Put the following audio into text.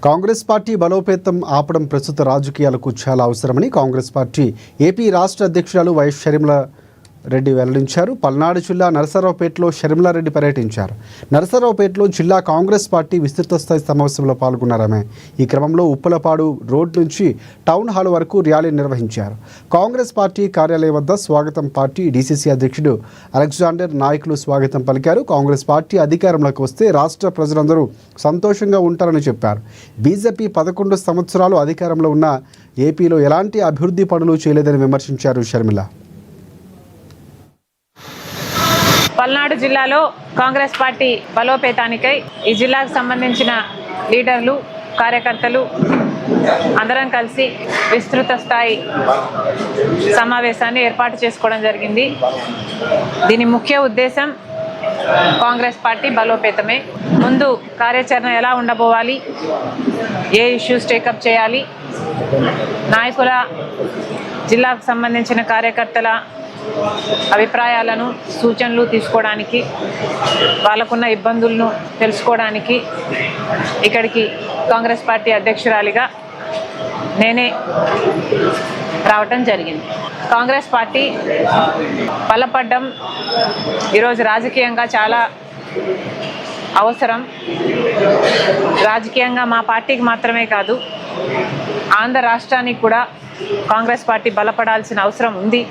Congress party బలోపేతం ఆపడం ప్రస్తుత రాజకీయాలకు చాలా అవసరమని కాంగ్రెస్ పార్టీ ఏపీ రాష్ట్ర అధ్యక్షురాలు వైఎస్ షర్మిలా రెడ్డి వెల్లడించారు. పల్నాడు జిల్లా నరసరావుపేటలో షర్మిలారెడ్డి పర్యటించారు. నరసరావుపేటలో జిల్లా కాంగ్రెస్ పార్టీ విస్తృత స్థాయి సమావేశంలో పాల్గొన్నారామె. ఈ క్రమంలో ఉప్పలపాడు రోడ్ నుంచి టౌన్ హాల్ వరకు ర్యాలీ నిర్వహించారు. కాంగ్రెస్ పార్టీ కార్యాలయం వద్ద స్వాగతం పార్టీ డీసీసీ అధ్యక్షుడు అలెగ్జాండర్ నాయకులు స్వాగతం పలికారు. కాంగ్రెస్ పార్టీ అధికారంలోకి వస్తే రాష్ట్ర ప్రజలందరూ సంతోషంగా ఉంటారని చెప్పారు. బీజేపీ 11 సంవత్సరాలు అధికారంలో ఉన్న ఏపీలో ఎలాంటి అభివృద్ధి పనులు చేయలేదని విమర్శించారు షర్మిల. పల్నాడు జిల్లాలో కాంగ్రెస్ పార్టీ బలోపేతానికై ఈ జిల్లాకు సంబంధించిన లీడర్లు, కార్యకర్తలు అందరం కలిసి విస్తృత స్థాయి సమావేశాన్ని ఏర్పాటు చేసుకోవడం జరిగింది. దీని ముఖ్య ఉద్దేశం కాంగ్రెస్ పార్టీ బలోపేతమే. ముందు కార్యాచరణ ఎలా ఉండబోవాలి, ఏ ఇష్యూస్ టేకప్ చేయాలి, నాయకుల, జిల్లాకు సంబంధించిన కార్యకర్తల అభిప్రాయాలను, సూచనలు తీసుకోవడానికి, వాళ్ళకున్న ఇబ్బందులను తెలుసుకోవడానికి ఇక్కడికి కాంగ్రెస్ పార్టీ అధ్యక్షురాలిగా నేనే రావటం జరిగింది. కాంగ్రెస్ పార్టీ బలపడడం ఈరోజు రాజకీయంగా చాలా అవసరం. రాజకీయంగా మా పార్టీకి మాత్రమే కాదు, ఆంధ్ర రాష్ట్రానికి కూడా కాంగ్రెస్ పార్టీ బలపడాల్సిన అవసరం ఉంది.